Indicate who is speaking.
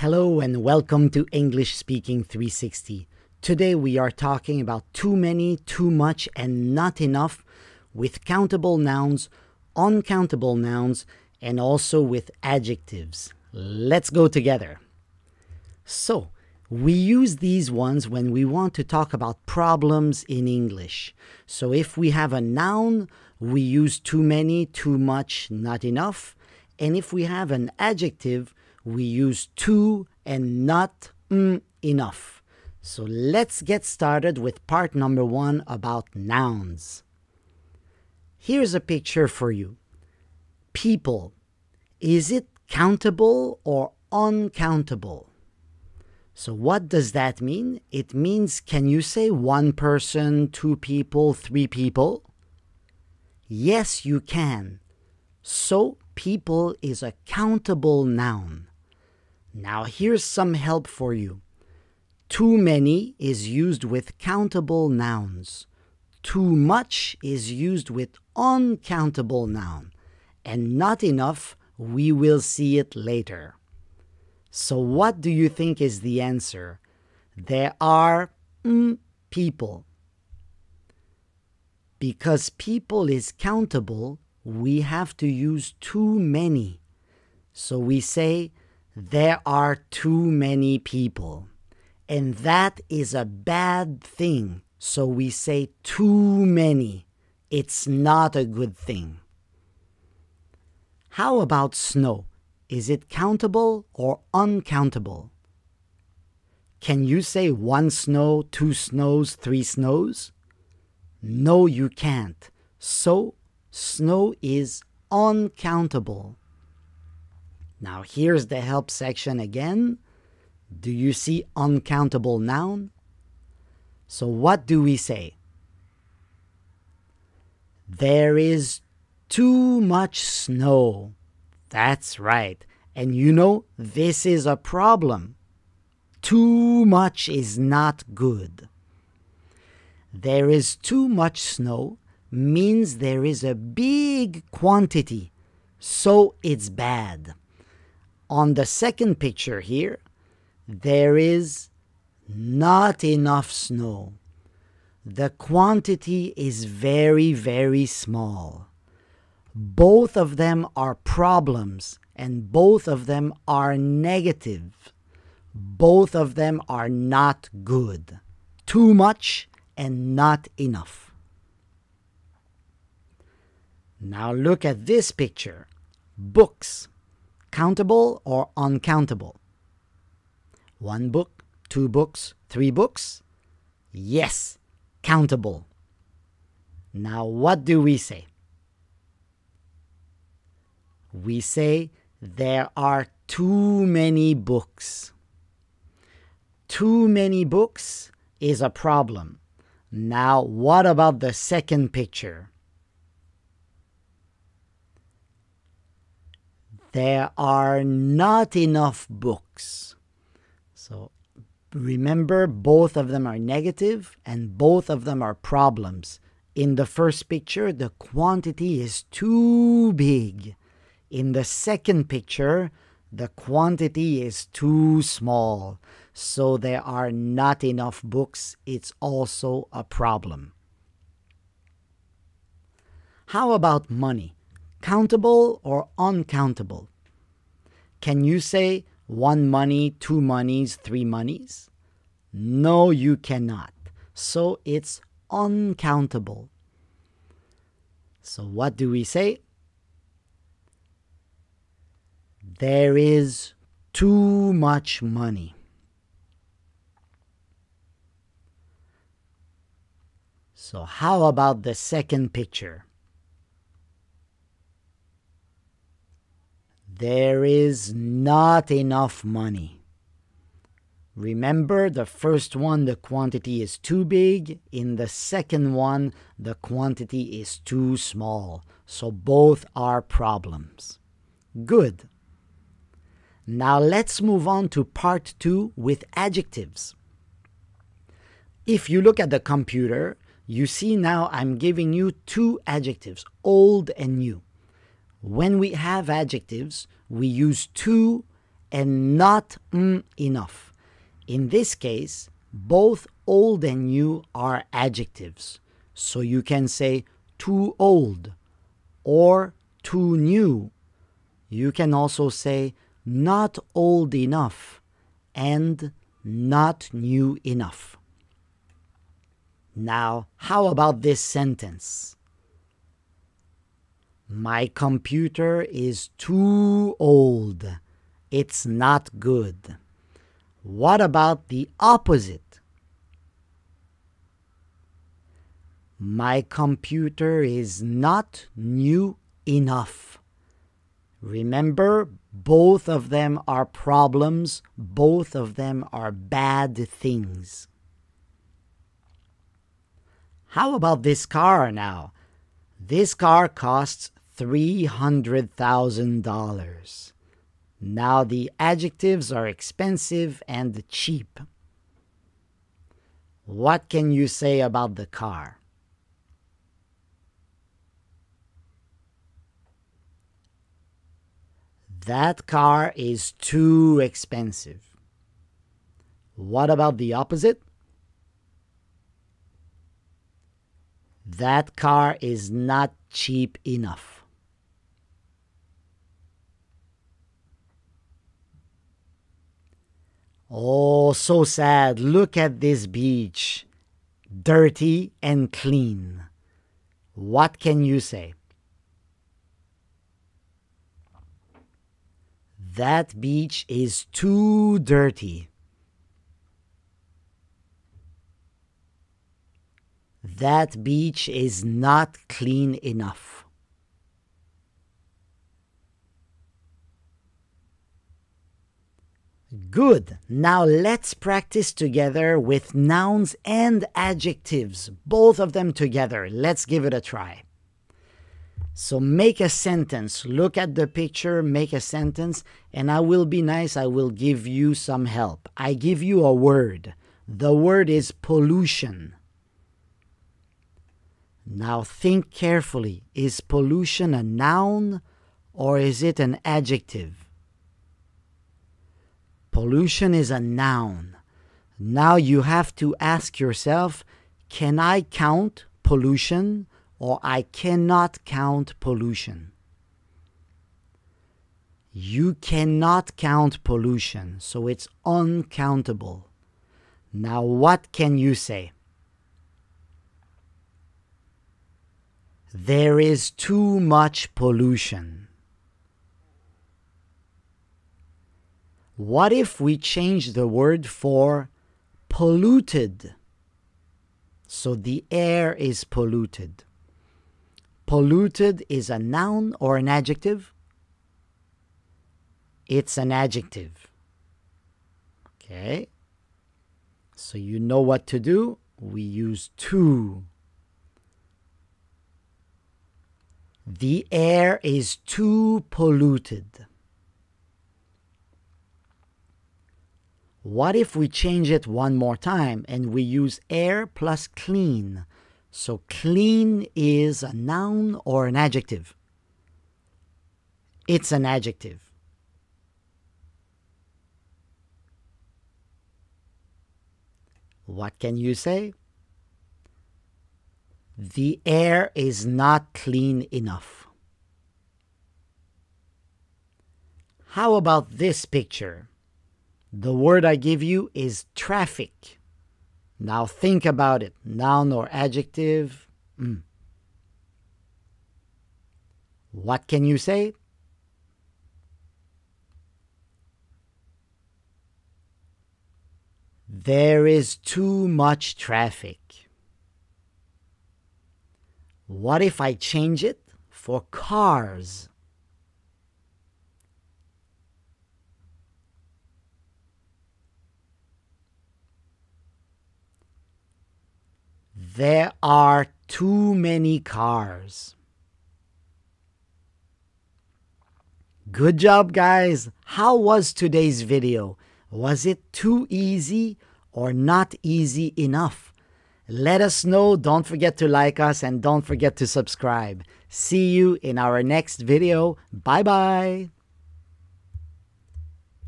Speaker 1: Hello and welcome to English Speaking 360. Today we are talking about too many, too much, and not enough with countable nouns, uncountable nouns, and also with adjectives. Let's go together. So, we use these ones when we want to talk about problems in English. So if we have a noun, we use too many, too much, not enough. And if we have an adjective, we use too and not enough. So let's get started with part number 1 about nouns. Here's a picture for you. People. Is it countable or uncountable? So what does that mean? It means, can you say one person, two people, three people? Yes, you can. So people is a countable noun. Now here's some help for you. Too many is used with countable nouns. Too much is used with uncountable noun. And not enough, we will see it later. So what do you think is the answer? There are people. Because people is countable, we have to use too many. So we say, there are too many people. And that is a bad thing. So we say too many. It's not a good thing. How about snow? Is it countable or uncountable? Can you say one snow, two snows, three snows? No, you can't. So, snow is uncountable. Now, here's the help section again. Do you see uncountable noun? So, what do we say? There is too much snow. That's right. And you know, this is a problem. Too much is not good. There is too much snow means there is a big quantity, so it's bad. On the second picture here, there is not enough snow. The quantity is very, very small. Both of them are problems, and both of them are negative. Both of them are not good. Too much and not enough. Now look at this picture. Books. Countable or uncountable? One book, two books, three books? Yes, countable. Now what do we say? We say there are too many books. Too many books is a problem. Now, what about the second picture? There are not enough books. So, remember, both of them are negative and both of them are problems. In the first picture, the quantity is too big. In the second picture, the quantity is too small. So there are not enough books. It's also a problem. How about money? Countable or uncountable? Can you say one money, two monies, three monies? No, you cannot. So it's uncountable. So what do we say? There is too much money. So how about the second picture? There is not enough money. Remember, the first one, the quantity is too big. In the second one, the quantity is too small. So both are problems. Good. Now let's move on to part 2 with adjectives. If you look at the computer, you see now I'm giving you 2 adjectives, old and new. When we have adjectives, we use too and not enough. In this case, both old and new are adjectives. So you can say too old or too new. You can also say not old enough and not new enough. Now, how about this sentence? My computer is too old. It's not good. What about the opposite? My computer is not new enough. Remember, both of them are problems. Both of them are bad things. How about this car now? This car costs $300,000. Now the adjectives are expensive and cheap. What can you say about the car? That car is too expensive. What about the opposite? That car is not cheap enough. Oh, so sad. Look at this beach. Dirty and clean. What can you say? That beach is too dirty. That beach is not clean enough. Good. Now let's practice together with nouns and adjectives, both of them together. Let's give it a try. So make a sentence. Look at the picture, make a sentence, and I will be nice. I will give you some help. I give you a word. The word is pollution. Now think carefully. Is pollution a noun or is it an adjective? Pollution is a noun. Now you have to ask yourself, can I count pollution or I cannot count pollution? You cannot count pollution, so it's uncountable. Now what can you say? There is too much pollution. What if we change the word for polluted? So the air is polluted. Polluted is a noun or an adjective? It's an adjective. Okay. So you know what to do. We use too. The air is too polluted. What if we change it one more time and we use air plus clean? So clean is a noun or an adjective? It's an adjective. What can you say? The air is not clean enough. How about this picture? The word I give you is traffic. Now think about it. Noun or adjective? What can you say? There is too much traffic. What if I change it for cars? There are too many cars. Good job, guys. How was today's video? Was it too easy or not easy enough? Let us know. Don't forget to like us and don't forget to subscribe. See you in our next video. Bye-bye.